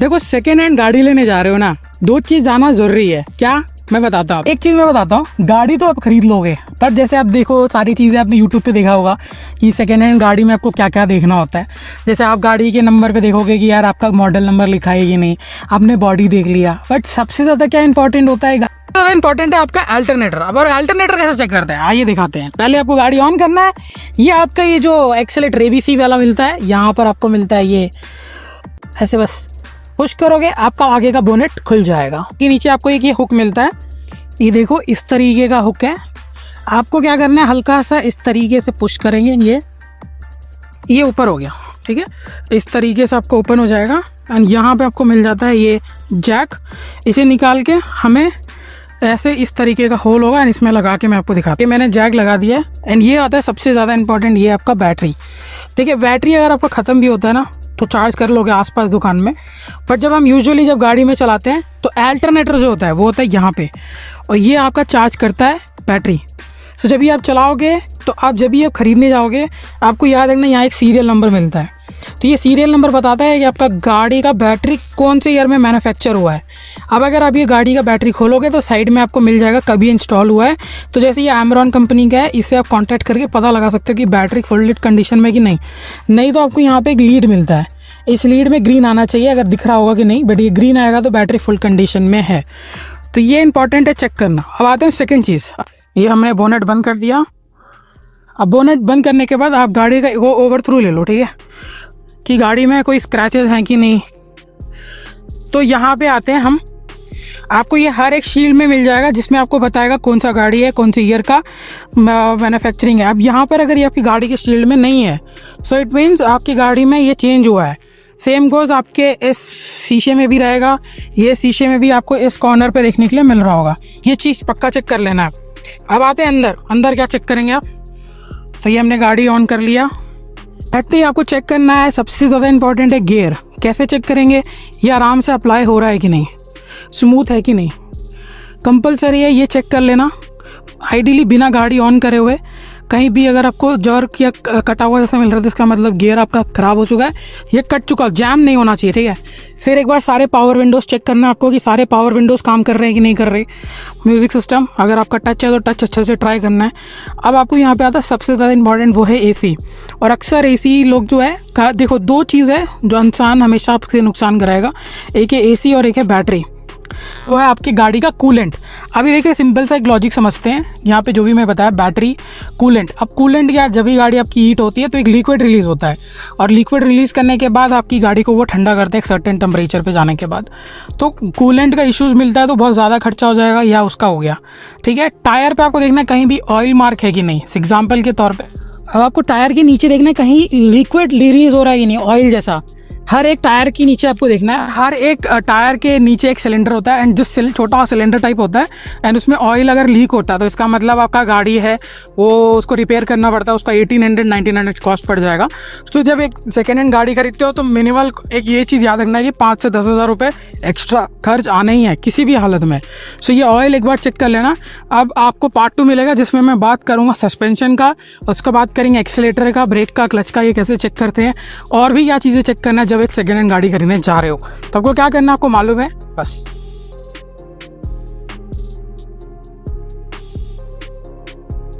देखो second hand गाड़ी लेने जा रहे हो ना, दो चीज जाना जरूरी है। क्या मैं बताता हूँ, एक चीज मैं बताता हूँ, गाड़ी तो आप खरीद लोगे, पर जैसे आप देखो सारी चीज़ें आपने यूट्यूब पे देखा होगा कि सेकेंड हैंड गाड़ी में आपको क्या क्या देखना होता है। जैसे आप गाड़ी के नंबर पे देखोगे कि यार आपका मॉडल नंबर लिखा है कि नहीं, आपने बॉडी देख लिया, बट सबसे ज़्यादा क्या इंपॉर्टेंट होता है, ज़्यादा इंपॉर्टेंट है आपका अल्टरनेटर। अब और अल्टरनेटर कैसे चेक करते हैं आइए दिखाते हैं। पहले आपको गाड़ी ऑन करना है, ये आपका ये जो एक्सेलेरेटर एबीसी वाला मिलता है, यहाँ पर आपको मिलता है ये ऐसे, बस पुश करोगे आपका आगे का बोनेट खुल जाएगा। कि नीचे आपको एक ये हुक मिलता है, ये देखो इस तरीके का हुक है। आपको क्या करना है, हल्का सा इस तरीके से पुश करेंगे, ये ऊपर हो गया, ठीक है। इस तरीके से आपको ओपन हो जाएगा एंड यहाँ पे आपको मिल जाता है ये जैक। इसे निकाल के हमें ऐसे इस तरीके का होल होगा एंड इसमें लगा के मैं आपको दिखाती हूँ। मैंने जैक लगा दिया है एंड ये आता है सबसे ज़्यादा इंपॉर्टेंट, ये आपका बैटरी। देखिए बैटरी अगर आपका ख़त्म भी होता है ना तो चार्ज कर लोगे आसपास दुकान में, बट जब हम यूजुअली जब गाड़ी में चलाते हैं तो अल्टरनेटर जो होता है वो होता है यहाँ पे, और ये आपका चार्ज करता है बैटरी। तो जब भी आप चलाओगे तो आप जब भी आप ख़रीदने जाओगे आपको याद रखना यहाँ एक सीरियल नंबर मिलता है। तो ये सीरियल नंबर बताता है कि आपका गाड़ी का बैटरी कौन से ईयर में मैन्युफैक्चर हुआ है। अब अगर आप ये गाड़ी का बैटरी खोलोगे तो साइड में आपको मिल जाएगा कभी इंस्टॉल हुआ है। तो जैसे ये एमरॉन कंपनी का है, इससे आप कॉन्टैक्ट करके पता लगा सकते हो कि बैटरी फुल कंडीशन में कि नहीं तो आपको यहाँ पर एक लीड मिलता है, इस लीड में ग्रीन आना चाहिए, अगर दिख रहा होगा कि नहीं, बट ये ग्रीन आएगा तो बैटरी फुल कंडीशन में है। तो ये इंपॉर्टेंट है चेक करना। अब आते हैं सेकंड चीज़, ये हमने बोनेट बंद कर दिया। अब बोनेट बंद करने के बाद आप गाड़ी का वो ओवर थ्रू ले लो, ठीक है, कि गाड़ी में कोई स्क्रैचेस हैं कि नहीं। तो यहाँ पे आते हैं हम, आपको ये हर एक शील्ड में मिल जाएगा जिसमें आपको बताएगा कौन सा गाड़ी है, कौन से ईयर का मैन्युफैक्चरिंग है। अब यहाँ पर अगर ये आपकी गाड़ी के शील्ड में नहीं है सो इट मीन्स आपकी गाड़ी में ये चेंज हुआ है। सेम गोज आपके इस शीशे में भी रहेगा, ये शीशे में भी आपको इस कॉर्नर पे देखने के लिए मिल रहा होगा। ये चीज़ पक्का चेक कर लेना है। अब आते हैं अंदर क्या चेक करेंगे आप। तो ये हमने गाड़ी ऑन कर लिया, बैठते ही आपको चेक करना है, सबसे ज़्यादा इंपॉर्टेंट है गियर। कैसे चेक करेंगे, ये आराम से अप्लाई हो रहा है कि नहीं, स्मूथ है कि नहीं, कंपलसरी है ये चेक कर लेना। आइडियली बिना गाड़ी ऑन करे हुए कहीं भी अगर आपको जर्क या कटा हुआ जैसा मिल रहा है तो इसका मतलब गियर आपका ख़राब हो चुका है, ये कट चुका, जैम नहीं होना चाहिए, ठीक है। फिर एक बार सारे पावर विंडोज़ चेक करना है आपको कि सारे पावर विंडोज़ काम कर रहे हैं कि नहीं कर रहे। म्यूज़िक सिस्टम अगर आपका टच है तो टच अच्छे से ट्राई करना है। अब आपको यहाँ पे आता है सबसे ज़्यादा इंपॉर्टेंट, वो है एसी। और अक्सर एसी लोग जो है देखो दो चीज़ है जो इंसान हमेशा आपसे नुकसान कराएगा, एक है एसी और एक है बैटरी, वो है आपकी गाड़ी का कूलेंट। अभी देखिए सिंपल सा एक लॉजिक समझते हैं, यहाँ पे जो भी मैं बताया बैटरी कूलेंट। अब कूलेंट क्या, जब भी गाड़ी आपकी हीट होती है तो एक लिक्विड रिलीज़ होता है, और लिक्विड रिलीज़ करने के बाद आपकी गाड़ी को वो ठंडा करते हैं एक सर्टेन टेम्परेचर पे जाने के बाद। तो कूलेंट का इश्यूज़ मिलता है तो बहुत ज़्यादा खर्चा हो जाएगा या उसका हो गया, ठीक है। टायर पर आपको देखना है कहीं भी ऑयल मार्क है कि नहीं, एग्जाम्पल के तौर पर अब आपको टायर के नीचे देखना है कहीं लिक्विड रिलीज़ हो रहा है कि नहीं, ऑयल जैसा। हर एक टायर के नीचे आपको देखना है, हर एक टायर के नीचे एक सिलेंडर होता है एंड जो छोटा सिलेंडर टाइप होता है एंड उसमें ऑयल अगर लीक होता है तो इसका मतलब आपका गाड़ी है वो उसको रिपेयर करना पड़ता है, उसका 1800-1900 कॉस्ट पड़ जाएगा। तो जब एक सेकेंड हैंड गाड़ी खरीदते हो तो मिनिमल एक ये चीज़ याद रखना है कि 5 से 10 हज़ार रुपये एक्स्ट्रा खर्च आना ही है किसी भी हालत में। सो ये ऑयल एक बार चेक कर लेना। अब आपको पार्ट 2 मिलेगा जिसमें मैं बात करूँगा सस्पेंशन का, उसका बात करेंगे एक्सीलेटर का, ब्रेक का, क्लच का, ये कैसे चेक करते हैं, और भी क्या चीज़ें चेक करना है जब एक सेकेंड हैंड गाड़ी खरीदने जा रहे हो। तो आपको क्या करना है आपको मालूम है, बस